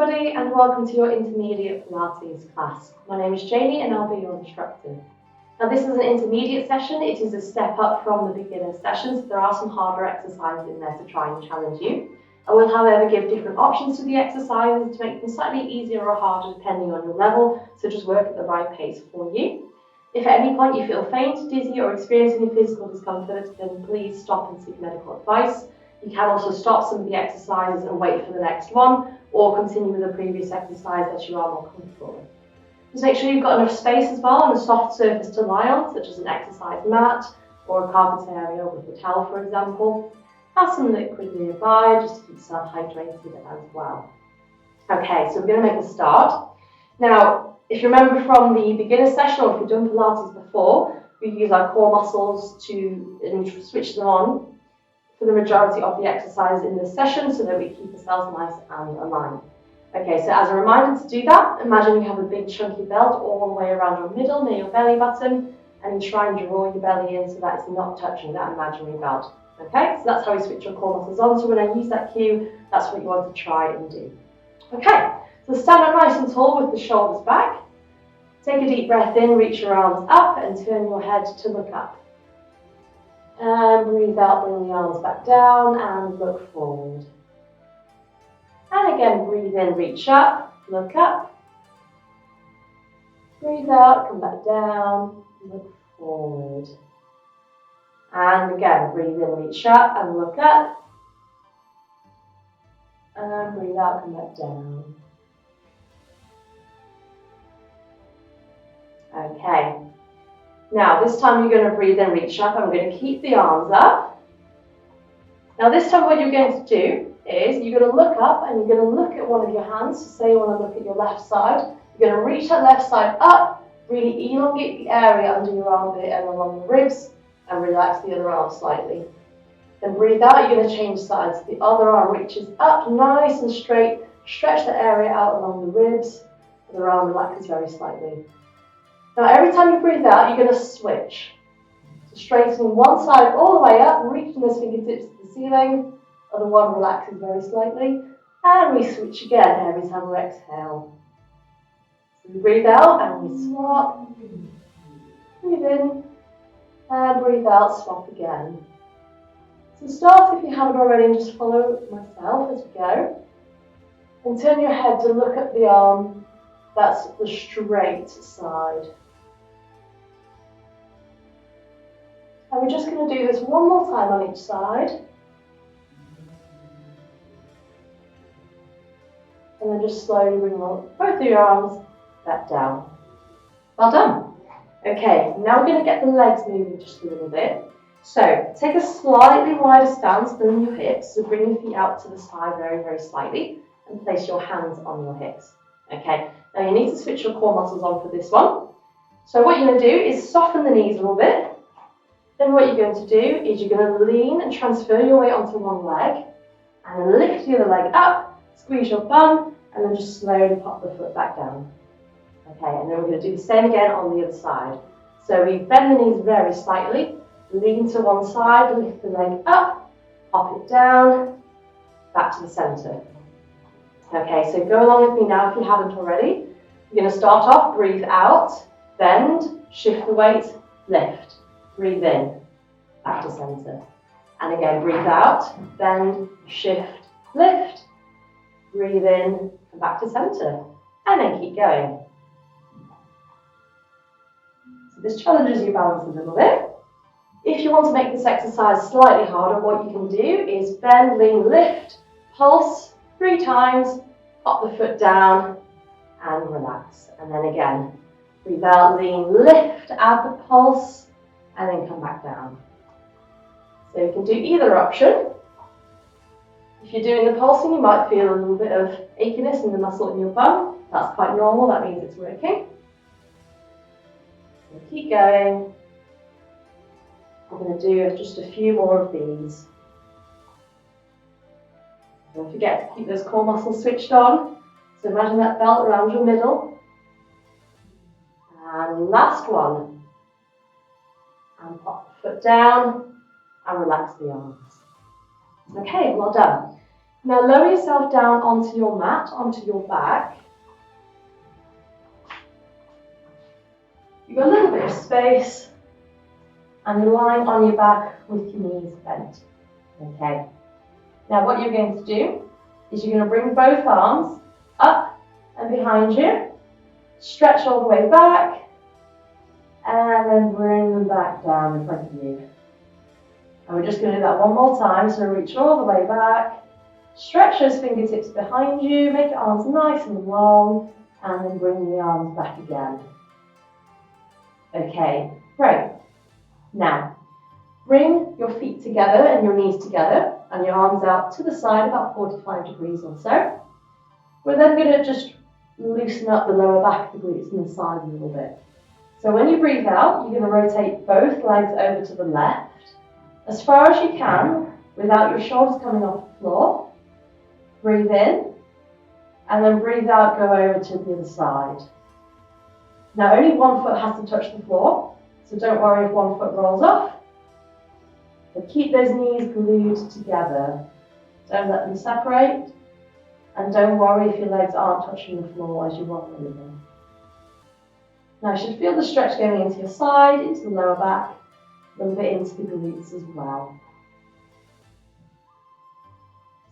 everybody, and welcome to your intermediate Pilates class. My name is Jamie and I'll be your instructor. Now this is an intermediate session. It is a step up from the beginner session, so there are some harder exercises in there to try and challenge you. I will, however, give different options to the exercises to make them slightly easier or harder depending on your level, so just work at the right pace for you. If at any point you feel faint, dizzy or experience any physical discomfort, then please stop and seek medical advice. You can also stop some of the exercises and wait for the next one, or continue with the previous exercise that you are more comfortable with. Just make sure you've got enough space as well and a soft surface to lie on, such as an exercise mat or a carpet area with a towel, for example. Have some liquid nearby just to keep yourself hydrated as well. Okay, so we're going to make a start. Now, if you remember from the beginner session, or if you've done Pilates before, we use our core muscles to switch them on for the majority of the exercises in this session so that we keep ourselves nice and aligned. Okay, so as a reminder to do that, imagine you have a big chunky belt all the way around your middle near your belly button, and you try and draw your belly in so that it's not touching that imaginary belt. Okay, so that's how we switch your core muscles on. So when I use that cue, that's what you want to try and do. Okay, so stand up nice and tall with the shoulders back. Take a deep breath in, reach your arms up and turn your head to look up. And breathe out, bring the arms back down and look forward. And again, breathe in, reach up, look up. Breathe out, come back down, look forward. And again, breathe in, reach up and look up. And breathe out, come back down. Okay. Now, this time you're going to breathe in, reach up. I'm going to keep the arms up. Now, this time what you're going to do is you're going to look up and you're going to look at one of your hands. So say you want to look at your left side. You're going to reach that left side up, really elongate the area under your armpit and along the ribs, and relax the other arm slightly. Then breathe out, you're going to change sides. The other arm reaches up, nice and straight. Stretch the area out along the ribs. The other arm relaxes very slightly. Now, every time you breathe out, you're going to switch. So straightening one side all the way up, reaching those fingertips to the ceiling. Other one relaxes very slightly. And we switch again every time we exhale. So we breathe out and we swap. Breathe in and breathe out, swap again. So start, if you haven't already, and just follow myself as we go. And turn your head to look at the arm. That's the straight side. And we're just going to do this one more time on each side. And then just slowly bring both of your arms back down. Well done. Okay, now we're going to get the legs moving just a little bit. So take a slightly wider stance than your hips. So bring your feet out to the side very, very slightly and place your hands on your hips. Okay, now you need to switch your core muscles on for this one. So what you're going to do is soften the knees a little bit. Then what you're going to do is you're going to lean and transfer your weight onto one leg, and then lift the other leg up, squeeze your bum, and then just slowly pop the foot back down. Okay, and then we're going to do the same again on the other side. So we bend the knees very slightly, lean to one side, lift the leg up, pop it down, back to the centre. Okay, so go along with me now if you haven't already. You're going to start off, breathe out, bend, shift the weight, lift. Breathe in, back to centre. And again, breathe out, bend, shift, lift. Breathe in, and back to centre. And then keep going. So this challenges your balance a little bit. If you want to make this exercise slightly harder, what you can do is bend, lean, lift, pulse 3 times, pop the foot down, and relax. And then again, breathe out, lean, lift, add the pulse, and then come back down. So you can do either option. If you're doing the pulsing, you might feel a little bit of achiness in the muscle in your bum. That's quite normal, that means it's working. So keep going. I'm going to do just a few more of these. Don't forget to keep those core muscles switched on. So imagine that belt around your middle. And last one. And pop the foot down and relax the arms. Okay, well done. Now lower yourself down onto your mat, onto your back. You've got a little bit of space and you're lying on your back with your knees bent. Okay. Now what you're going to do is you're going to bring both arms up and behind you, stretch all the way back, and then bring them back down in front of you. And we're just going to do that one more time, so reach all the way back, stretch those fingertips behind you, make your arms nice and long, and then bring the arms back again. Okay, great. Now, bring your feet together and your knees together, and your arms out to the side, about 45 degrees or so. We're then going to just loosen up the lower back of the glutes and the sides a little bit. So when you breathe out, you're going to rotate both legs over to the left, as far as you can, without your shoulders coming off the floor. Breathe in, and then breathe out, go over to the other side. Now only one foot has to touch the floor, so don't worry if one foot rolls off. But keep those knees glued together. Don't let them separate. And don't worry if your legs aren't touching the floor as you roll over. Now you should feel the stretch going into your side, into the lower back, a little bit into the glutes as well.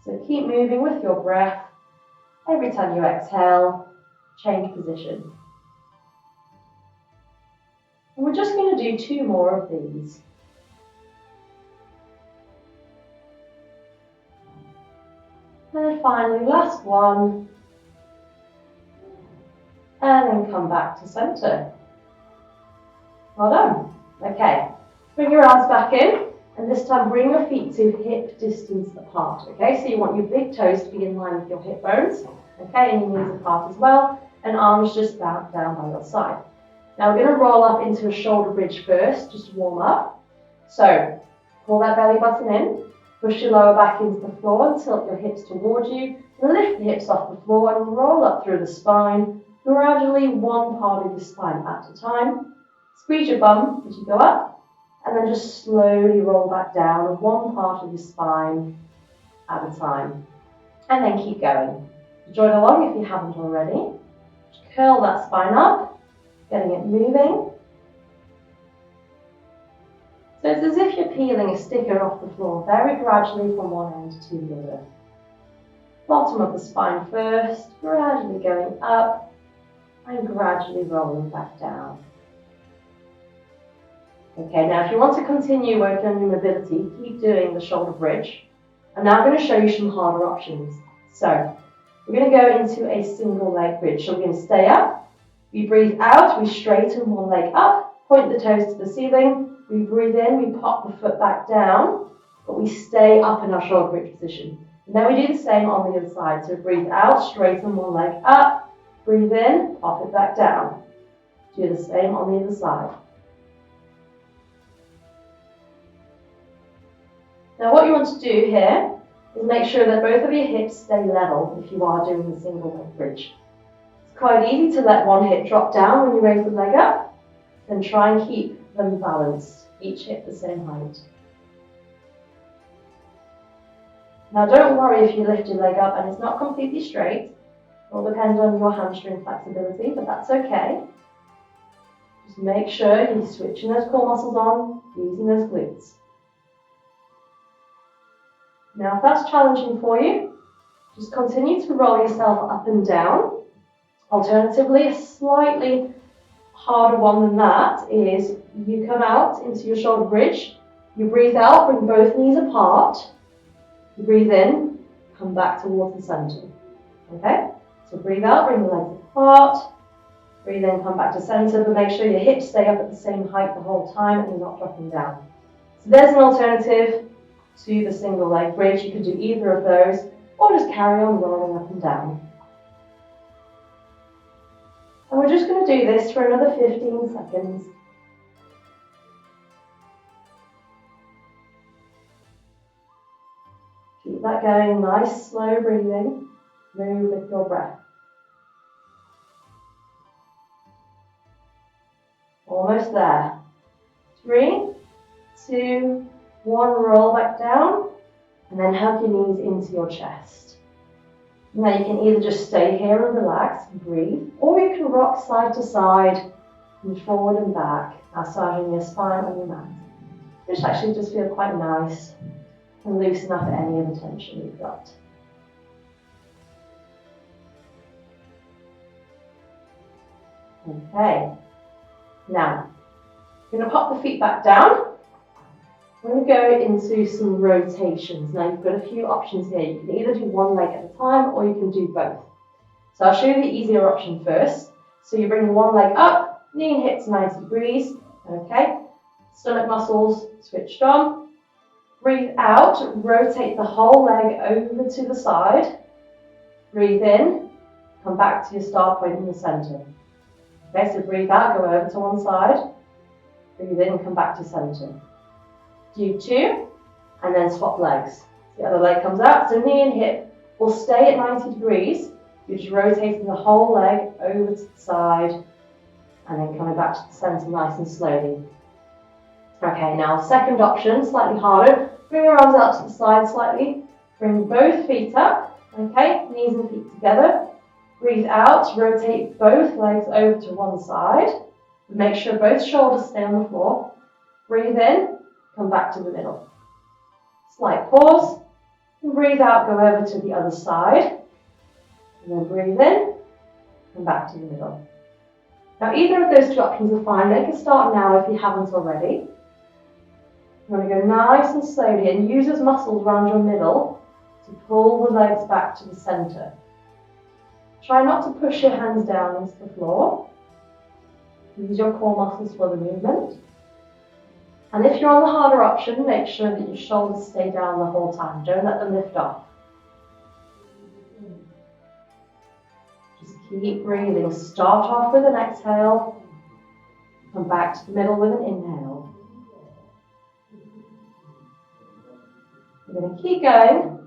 So keep moving with your breath. Every time you exhale, change position. And we're just going to do 2 more of these. And then finally, last one. And then come back to center. Well done. Okay, bring your arms back in, and this time bring your feet to hip distance apart. Okay, so you want your big toes to be in line with your hip bones. Okay, and your knees apart as well, and arms just down by your side. Now we're going to roll up into a shoulder bridge first, just to warm up. So pull that belly button in, push your lower back into the floor and tilt your hips towards you. Lift the hips off the floor and roll up through the spine, gradually one part of your spine at a time. Squeeze your bum as you go up, and then just slowly roll back down one part of your spine at a time. And then keep going. Join along if you haven't already. Just curl that spine up, getting it moving. So it's as if you're peeling a sticker off the floor very gradually from one end to the other. Bottom of the spine first, gradually going up and gradually rolling back down. Okay, now if you want to continue working on your mobility, keep doing the shoulder bridge. I'm now going to show you some harder options. So we're going to go into a single leg bridge. So we're going to stay up. We breathe out, we straighten one leg up, point the toes to the ceiling. We breathe in, we pop the foot back down, but we stay up in our shoulder bridge position. And then we do the same on the other side. So breathe out, straighten one leg up, breathe in, pop it back down. Do the same on the other side. Now what you want to do here is make sure that both of your hips stay level if you are doing the single leg bridge. It's quite easy to let one hip drop down when you raise the leg up, then try and keep them balanced, each hip the same height. Now don't worry if you lift your leg up and it's not completely straight. It will depend on your hamstring flexibility, but that's okay. Just make sure you're switching those core muscles on, using those glutes. Now if that's challenging for you, just continue to roll yourself up and down. Alternatively, a slightly harder one than that is you come out into your shoulder bridge, you breathe out, bring both knees apart, you breathe in, come back towards the center. Okay? So breathe out, bring the legs apart, breathe in, come back to center, but make sure your hips stay up at the same height the whole time and you're not dropping down. So there's an alternative to the single leg bridge. You can do either of those or just carry on rolling up and down. And we're just going to do this for another 15 seconds. Keep that going, nice slow breathing. Move with your breath. Almost there. 3, 2, 1, roll back down, and then hug your knees into your chest. Now you can either just stay here and relax and breathe, or you can rock side to side and forward and back, massaging your spine on your mat, which actually just feels quite nice and loosen up any of the tension you've got. Okay, now you're going to pop the feet back down. We're going to go into some rotations. Now you've got a few options here. You can either do one leg at a time or you can do both. So I'll show you the easier option first. So you bring one leg up, knee and hips 90 degrees, okay? Stomach muscles switched on. Breathe out, rotate the whole leg over to the side. Breathe in, come back to your start point in the center. Okay, so breathe out, go over to one side. Breathe in, come back to center. Do two, and then swap legs. The other leg comes out, so knee and hip will stay at 90 degrees. You're just rotating the whole leg over to the side, and then coming back to the center nice and slowly. Okay, now second option, slightly harder. Bring your arms out to the side slightly. Bring both feet up, okay, knees and feet together. Breathe out, rotate both legs over to one side. Make sure both shoulders stay on the floor. Breathe in, come back to the middle. Slight pause. And breathe out, go over to the other side. And then breathe in, come back to the middle. Now either of those two options are fine. Make a start now if you haven't already. You want to go nice and slowly and use those muscles around your middle to pull the legs back to the center. Try not to push your hands down into the floor. Use your core muscles for the movement. And if you're on the harder option, make sure that your shoulders stay down the whole time. Don't let them lift off. Just keep breathing. Start off with an exhale. Come back to the middle with an inhale. We're going to keep going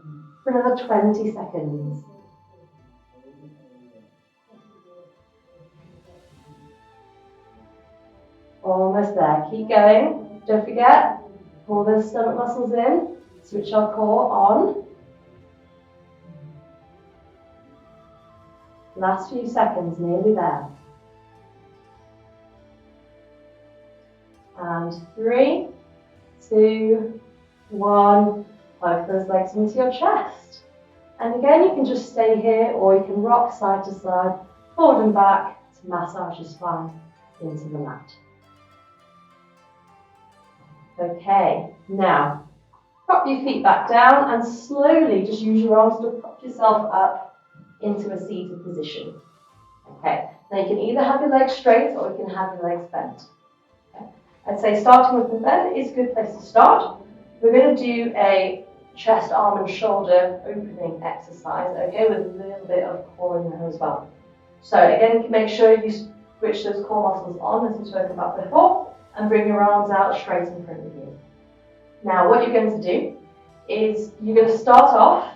for another 20 seconds. Almost there. Keep going. Don't forget, pull those stomach muscles in. Switch our core on. Last few seconds, nearly there. And 3, 2, 1. Hug those legs into your chest. And again, you can just stay here or you can rock side to side, forward and back to massage your spine into the mat. Okay, now prop your feet back down and slowly just use your arms to prop yourself up into a seated position. Okay, now you can either have your legs straight or you can have your legs bent. Okay. I'd say starting with the bend is a good place to start. We're going to do a chest, arm and shoulder opening exercise, okay, with a little bit of core in there as well. So again, make sure you switch those core muscles on as we spoke about before, and bring your arms out straight in front of you. Now what you're going to do is you're going to start off.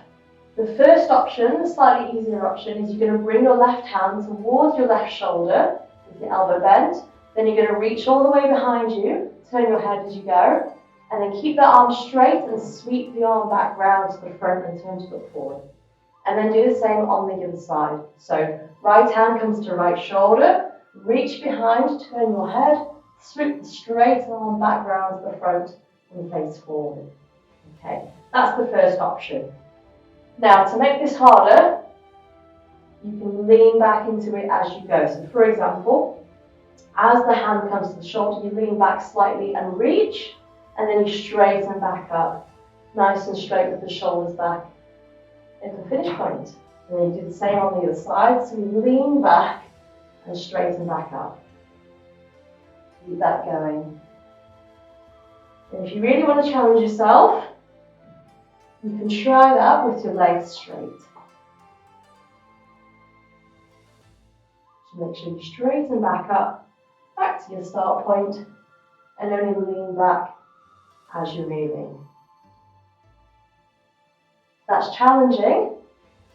The first option, the slightly easier option, is you're going to bring your left hand towards your left shoulder with your elbow bent. Then you're going to reach all the way behind you, turn your head as you go, and then keep that arm straight and sweep the arm back round to the front and turn to look forward. And then do the same on the other side. So right hand comes to right shoulder, reach behind, turn your head, sweep the straight arm back round to the front and face forward. Okay, that's the first option. Now to make this harder, you can lean back into it as you go. So for example, as the hand comes to the shoulder, you lean back slightly and reach, and then you straighten back up, nice and straight with the shoulders back at the finish point. And then you do the same on the other side, so you lean back and straighten back up. Keep that going. And if you really want to challenge yourself, you can try that with your legs straight. So make sure you straighten back up, back to your start point, and only lean back as you're moving. If that's challenging,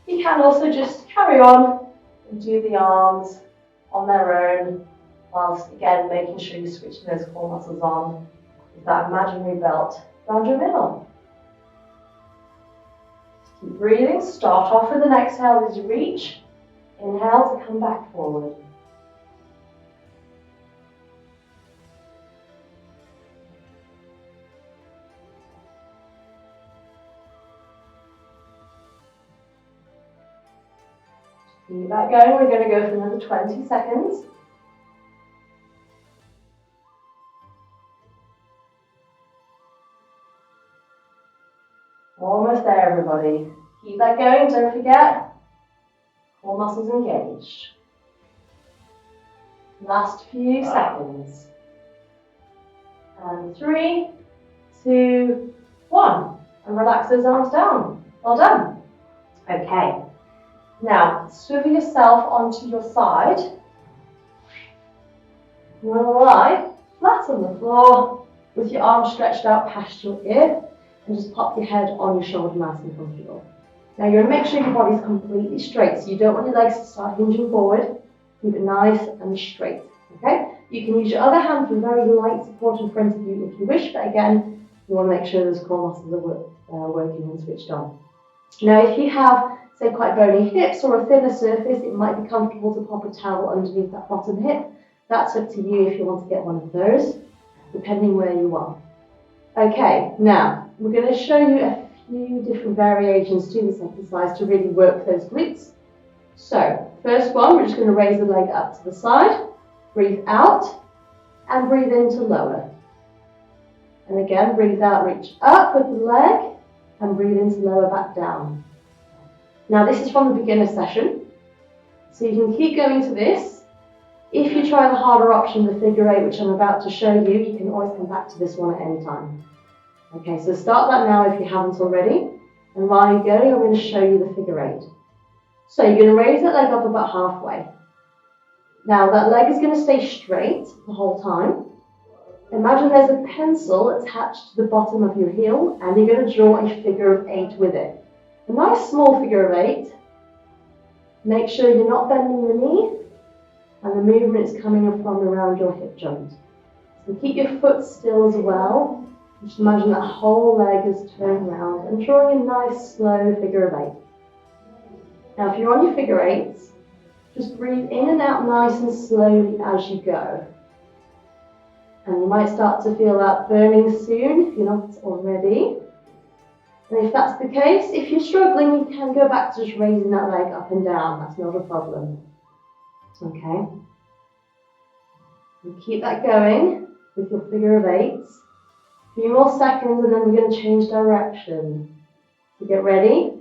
you can also just carry on and do the arms on their own, whilst again making sure you switch those core muscles on with that imaginary belt around your middle. Keep breathing. Start off with an exhale as you reach. Inhale to come back forward. Keep that going. We're going to go for another 20 seconds. Almost there, everybody. Keep that going. Don't forget, core muscles engaged. Last few seconds. And 3, 2, 1. And relax those arms down. Well done. Okay. Now, swivel yourself onto your side. You're going to lie flat on the floor with your arms stretched out past your ear and just pop your head on your shoulder nice and comfortable. Now, you're going to make sure your body's completely straight, so you don't want your legs to start hinging forward. Keep it nice and straight, okay? You can use your other hand for very light support in front of you if you wish, but again, you want to make sure those core muscles are working and switched on. Now, if you have, say, quite bony hips or a thinner surface, it might be comfortable to pop a towel underneath that bottom hip. That's up to you if you want to get one of those, depending where you are. Okay, now, we're going to show you a few different variations to this exercise to really work those glutes. So, first one, we're just going to raise the leg up to the side, breathe out, and breathe in to lower. And again, breathe out, reach up with the leg, and breathe in to lower back down. Now, this is from the beginner session, so you can keep going to this. If you try the harder option, the figure 8, which I'm about to show you, you can always come back to this one at any time. Okay, so start that now if you haven't already. And while you're going, I'm going to show you the figure 8. So you're going to raise that leg up about halfway. Now that leg is going to stay straight the whole time. Imagine there's a pencil attached to the bottom of your heel and you're going to draw a figure of 8 with it. A nice small figure of 8. Make sure you're not bending the knee and the movement is coming from around your hip joint. So keep your foot still as well. Just imagine that whole leg is turned around and drawing a nice slow figure of 8. Now if you're on your figure 8s, just breathe in and out nice and slowly as you go. And you might start to feel that burning soon if you're not already. And if that's the case, if you're struggling, you can go back to just raising that leg up and down. That's not a problem. Okay. And keep that going with your figure of 8s. A few more seconds and then we're going to change direction. So get ready.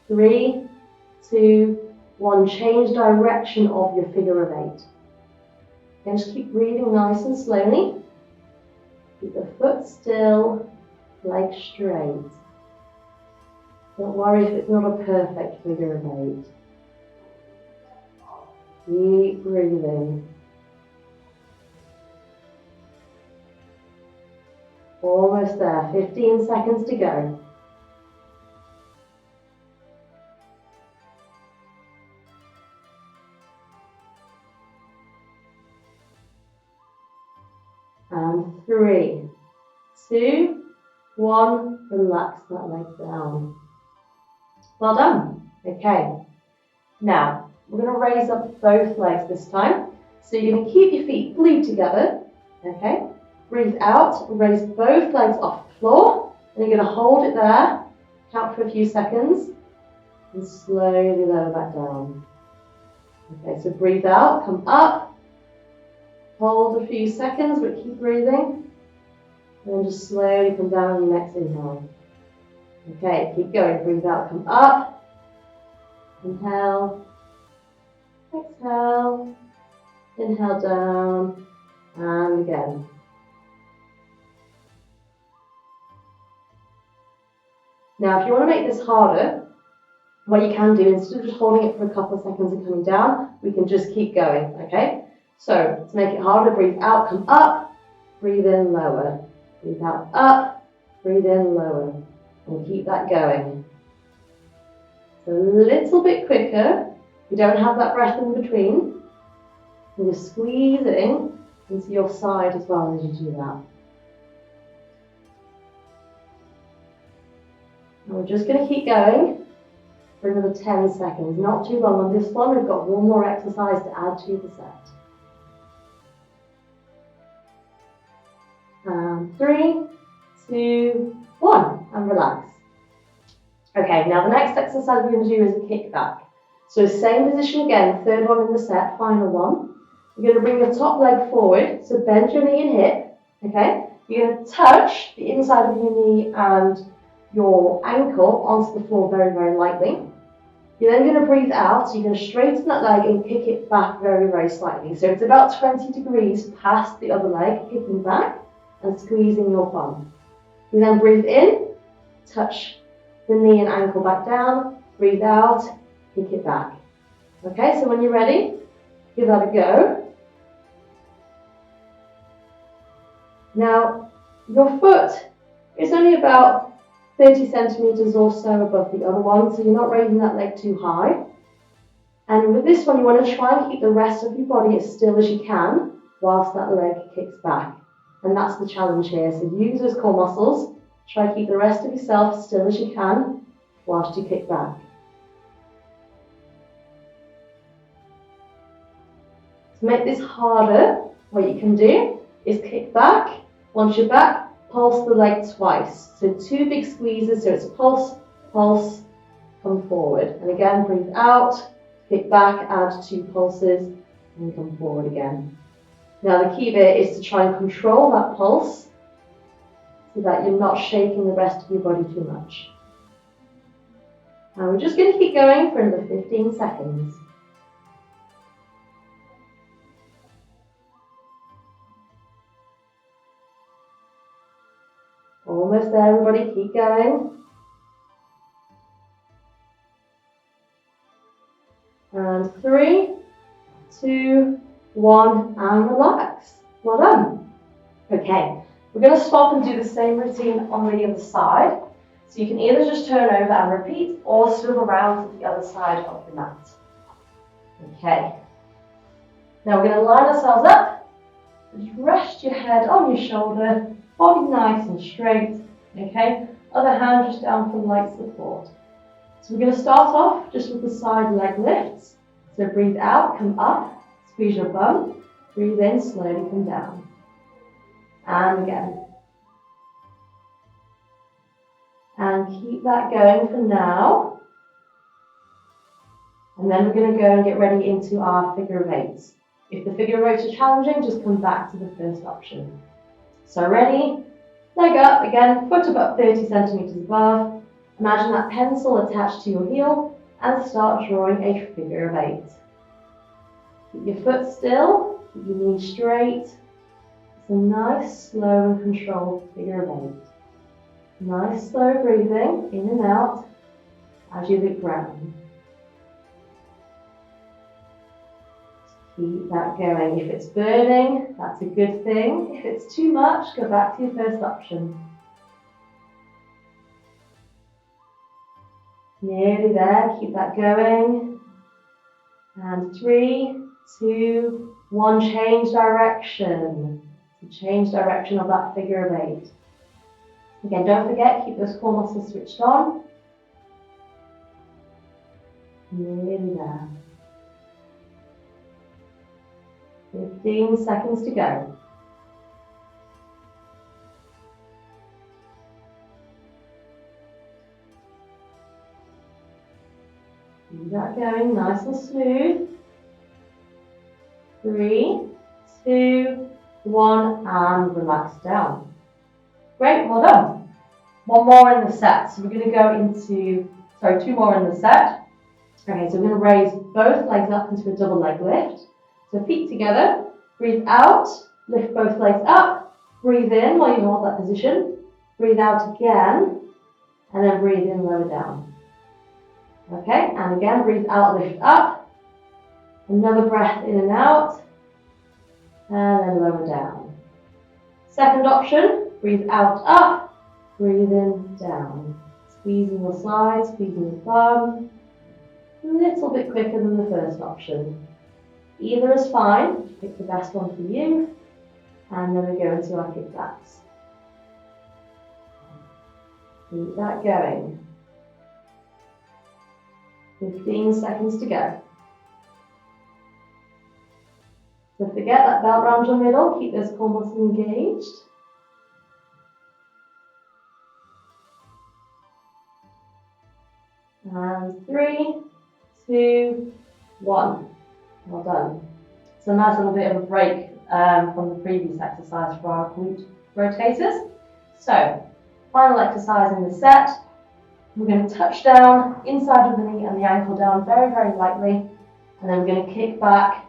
3, 2, 1. Change direction of your figure of 8. Again, just keep breathing nice and slowly. Keep the foot still, leg straight. Don't worry if it's not a perfect figure of 8. Keep breathing. Almost there. 15 seconds to go. And 3, 2, 1. Relax that leg down. Well done. Okay. Now, we're going to raise up both legs this time. So you're going to keep your feet glued together. Okay. Breathe out, raise both legs off the floor. And you're going to hold it there. Count for a few seconds. And slowly lower back down. Okay, so breathe out, come up. Hold a few seconds, but keep breathing. And then just slowly come down on your next inhale. Okay, keep going. Breathe out, come up. Inhale. Exhale. Inhale down. And again. Now, if you want to make this harder, what you can do, instead of just holding it for a couple of seconds and coming down, we can just keep going, okay? So, to make it harder, breathe out, come up, breathe in, lower. Breathe out, up, breathe in, lower. And keep that going. It's a little bit quicker. You don't have that breath in between. And you're squeezing into your side as well as you do that. And we're just going to keep going for another 10 seconds, not too long on this one. We've got one more exercise to add to the set. And 3, 2, 1, and relax. Okay, now the next exercise we're going to do is a kickback. So same position again, third one in the set, final one. You're going to bring your top leg forward, so bend your knee and hip, okay? You're going to touch the inside of your knee and your ankle onto the floor very, very lightly. You're then going to breathe out, so you're going to straighten that leg and kick it back very, very slightly. So it's about 20 degrees past the other leg, kicking back and squeezing your bum. You then breathe in, touch the knee and ankle back down, breathe out, kick it back. Okay, so when you're ready, give that a go. Now, your foot is only about 30 centimeters or so above the other one, so you're not raising that leg too high. And with this one, you want to try and keep the rest of your body as still as you can whilst that leg kicks back. And that's the challenge here. So use those core muscles, try to keep the rest of yourself as still as you can whilst you kick back. To make this harder, what you can do is kick back. Once you're back, pulse the leg twice. So 2 big squeezes, so it's pulse, pulse, come forward. And again, breathe out, kick back, add 2 pulses, and come forward again. Now the key bit is to try and control that pulse so that you're not shaking the rest of your body too much. And we're just going to keep going for another 15 seconds. Almost there, everybody, keep going. And 3, 2, 1, and relax. Well done. Okay, we're going to swap and do the same routine on the other side. So you can either just turn over and repeat or swivel around to the other side of the mat. Okay. Now we're going to line ourselves up. Just rest your head on your shoulder, body nice and straight. Okay, other hand just down for light support. So we're going to start off just with the side leg lifts. So breathe out, come up, squeeze your bum. Breathe in, slowly come down. And again. And keep that going for now. And then we're going to go and get ready into our figure of 8s. If the figure of 8s are challenging, just come back to the first option. So ready, leg up, again, foot about 30 centimeters above. Imagine that pencil attached to your heel and start drawing a figure of 8. Keep your foot still, keep your knee straight. It's a nice, slow and controlled figure of 8. Nice, slow breathing in and out as you look round. Keep that going. If it's burning, that's a good thing. If it's too much, go back to your first option. Nearly there, keep that going. And 3, 2, 1, change direction. So change direction of that figure of 8. Again, don't forget, keep those core muscles switched on. Nearly there. 15 seconds to go. Keep that going nice and smooth. 3, 2, 1, and relax down. Great, well done. One more in the set. So we're going to go into, 2 more in the set. Okay, so we're going to raise both legs up into a double leg lift. So feet together, breathe out, lift both legs up, breathe in while you hold that position, breathe out again, and then breathe in, lower down. Okay, and again, breathe out, lift up, another breath in and out, and then lower down. Second option, breathe out, up, breathe in, down. Squeezing your sides, squeezing your bum, a little bit quicker than the first option. Either is fine, pick the best one for you, and then we go into our kickbacks. Keep that going. 15 seconds to go. So forget that belt around your middle, keep those core muscles engaged. And 3, 2, 1. Well done. So a nice little bit of a break from the previous exercise for our glute rotators. So, final exercise in the set. We're going to touch down inside of the knee and the ankle down very, very lightly. And then we're going to kick back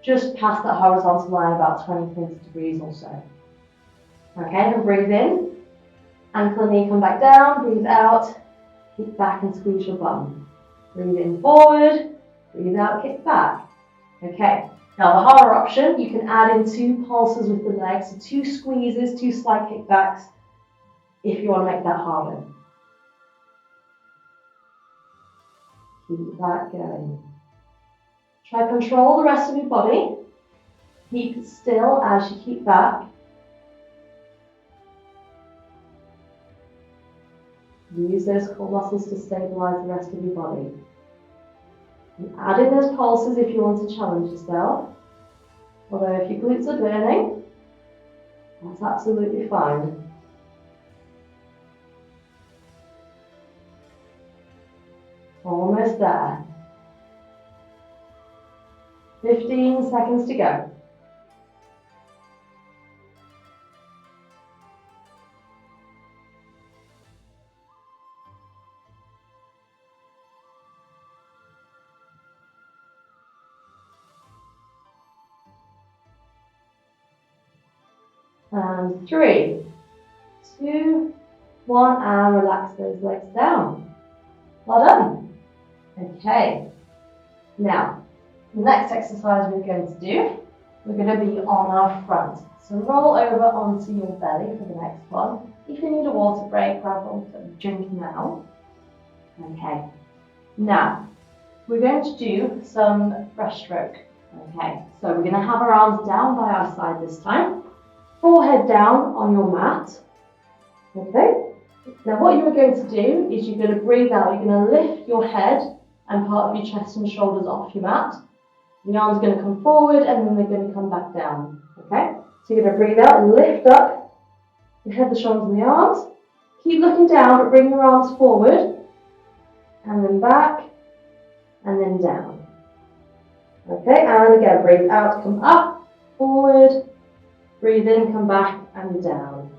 just past that horizontal line, about 20 degrees or so. Okay, and breathe in. Ankle and knee come back down, breathe out. Kick back and squeeze your bum. Breathe in forward, breathe out, kick back. Okay, now the harder option, you can add in 2 pulses with the legs, so 2 squeezes, 2 slight kickbacks, if you want to make that harder. Keep that going. Try to control the rest of your body. Keep it still as you keep back. Use those core muscles to stabilize the rest of your body. And add in those pulses if you want to challenge yourself. Although if your glutes are burning, that's absolutely fine. Almost there. 15 seconds to go. And 3, 2, 1, and relax those legs down. Well done. Okay. Now, the next exercise we're going to do, we're going to be on our front. So roll over onto your belly for the next one. If you need a water break, grab one for drink now. Okay. Now, we're going to do some breaststroke. Okay. So we're going to have our arms down by our side this time. Forehead down on your mat. Okay. Now what you're going to do is you're going to breathe out. You're going to lift your head and part of your chest and shoulders off your mat. The arms are going to come forward and then they're going to come back down. Okay? So you're going to breathe out and lift up the head, the shoulders and the arms. Keep looking down but bring your arms forward and then back and then down. Okay? And again, breathe out, come up, forward, breathe in, come back and down.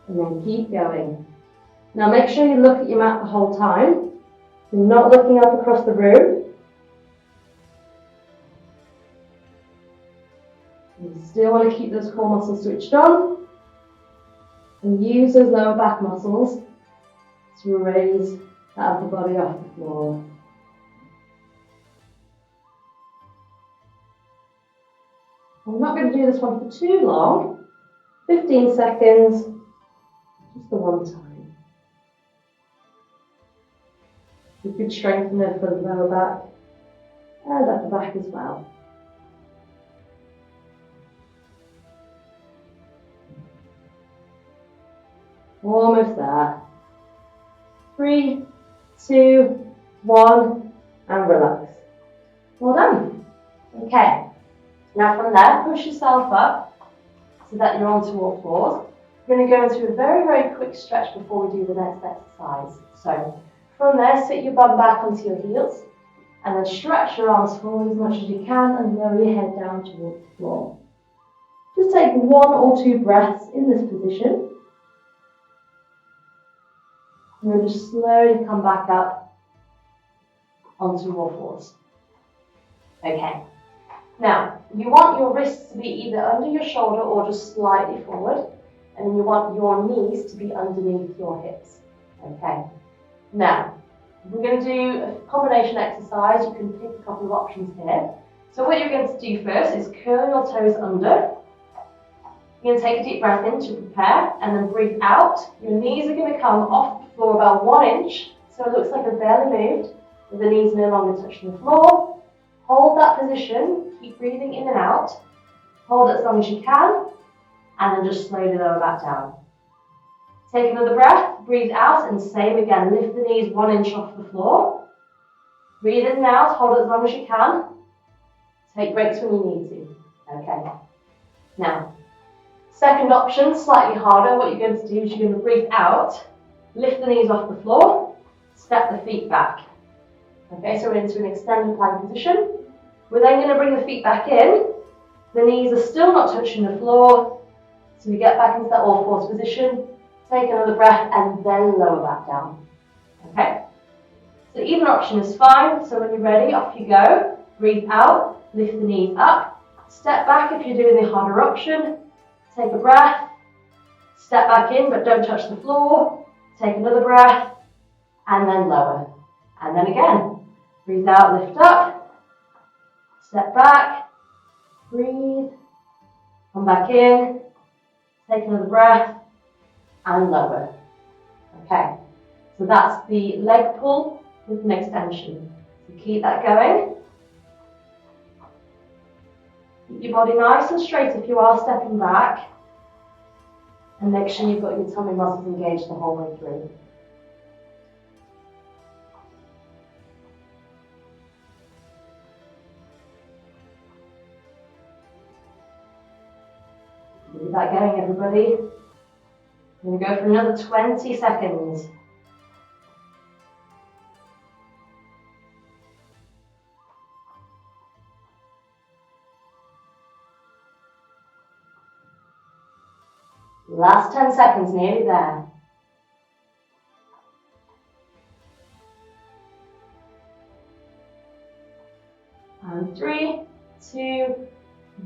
And then keep going. Now make sure you look at your mat the whole time. You're not looking up across the room. You still want to keep those core muscles switched on. And use those lower back muscles to raise that upper body off the floor. I'm not going to do this one for too long. 15 seconds, just the one time. You could strengthen it for the lower back and at the back as well. Almost there. 3, 2, 1, and relax. Well done. Okay. Now from there, push yourself up so that you're onto all fours. We're going to go into a very, very quick stretch before we do the next exercise. So from there, sit your bum back onto your heels and then stretch your arms forward as much as you can and lower your head down towards the floor. Just take 1 or 2 breaths in this position. And then just slowly come back up onto all fours. Okay. Now, you want your wrists to be either under your shoulder or just slightly forward. And then you want your knees to be underneath your hips. Okay. Now, we're going to do a combination exercise. You can pick a couple of options here. So what you're going to do first is curl your toes under. You're going to take a deep breath in to prepare and then breathe out. Your knees are going to come off the floor about 1 inch. So it looks like I've barely moved, with the knees no longer touching the floor. Hold that position. Keep breathing in and out. Hold it as long as you can. And then just slowly lower back down. Take another breath. breathe out, and same again. Lift the knees 1 inch off the floor. Breathe in and out, hold it as long as you can. Take breaks when you need to. Okay. Now, second option, slightly harder. What you're going to do is you're going to breathe out, lift the knees off the floor, step the feet back. Okay, so we're into an extended plank position. We're then going to bring the feet back in. The knees are still not touching the floor. So we get back into that all fours position. Take another breath and then lower back down. Okay? So either option is fine. So when you're ready, off you go. Breathe out, lift the knees up. Step back if you're doing the harder option. Take a breath. Step back in, but don't touch the floor. Take another breath. And then lower. And then again. Breathe out, lift up. Step back. Breathe. Come back in. Take another breath. And lower. Okay. So that's the leg pull with an extension. So keep that going. Keep your body nice and straight if you are stepping back. And make sure you've got your tummy muscles engaged the whole way through. Keep that going, everybody. I'm going to go for another 20 seconds. Last 10 seconds, nearly there. And 3, 2,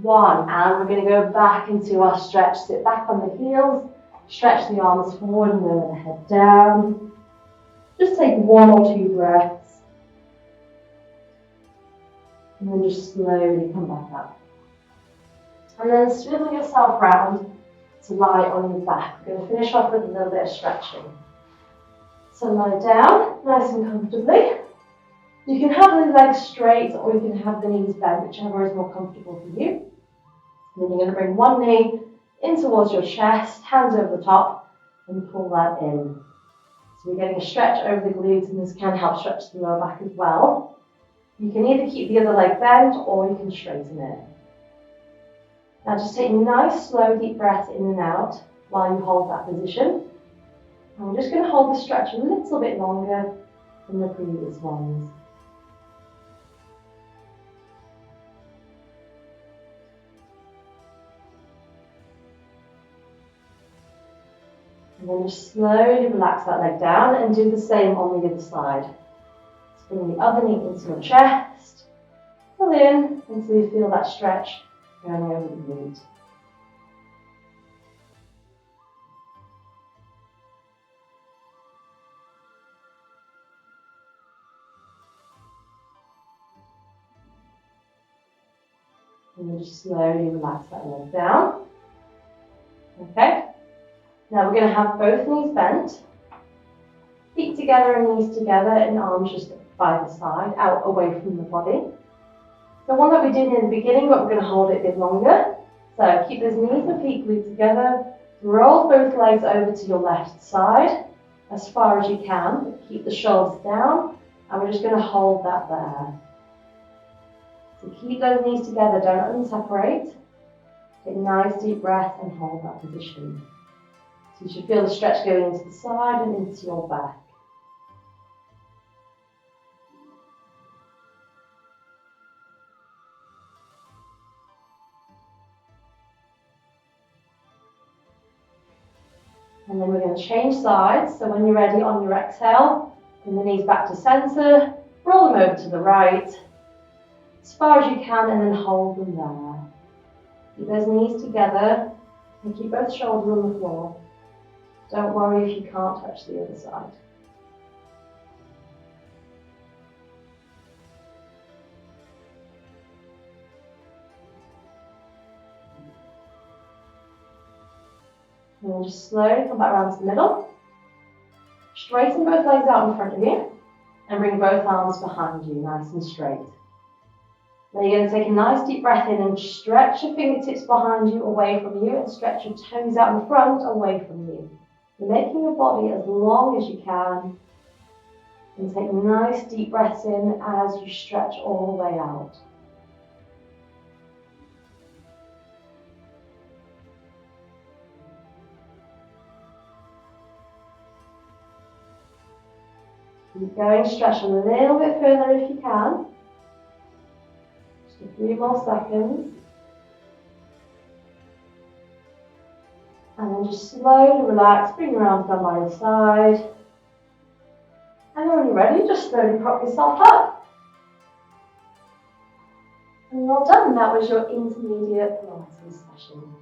1. And we're going to go back into our stretch. Sit back on the heels. Stretch the arms forward and lower the head down. Just take 1 or 2 breaths. And then just slowly come back up. And then swivel yourself round to lie on your back. We're going to finish off with a little bit of stretching. So lie down, nice and comfortably. You can have the legs straight or you can have the knees bent, whichever is more comfortable for you. And then you're going to bring one knee in towards your chest, hands over the top, and pull that in. So we're getting a stretch over the glutes, and this can help stretch the lower back as well. You can either keep the other leg bent or you can straighten it. Now just take a nice, slow, deep breath in and out while you hold that position. And we're just going to hold the stretch a little bit longer than the previous ones. And then just slowly relax that leg down and do the same on the other side. Just bring the other knee into your chest. Pull in until you feel that stretch going over the glute. And then just slowly relax that leg down. Okay. Now we're going to have both knees bent, feet together and knees together, and arms just by the side, out away from the body. The one that we did in the beginning, but we're going to hold it a bit longer. So keep those knees and feet glued together. Roll both legs over to your left side as far as you can, but keep the shoulders down, and we're just going to hold that there. So keep those knees together, don't let them separate. Take a nice deep breath and hold that position. So you should feel the stretch going into the side and into your back. And then we're going to change sides. So when you're ready, on your exhale, bring the knees back to center, roll them over to the right, as far as you can, and then hold them there. Keep those knees together and keep both shoulders on the floor. Don't worry if you can't touch the other side. And then just slowly come back around to the middle. Straighten both legs out in front of you and bring both arms behind you, nice and straight. Now you're going to take a nice deep breath in and stretch your fingertips behind you, away from you, and stretch your toes out in front, away from you. You're making your body as long as you can, and take nice deep breaths in as you stretch all the way out. Keep going, stretch a little bit further if you can. Just a few more seconds. And then just slowly relax, bring your arms down by your side. And then when you're ready, just slowly prop yourself up. And well done, that was your intermediate Pilates session.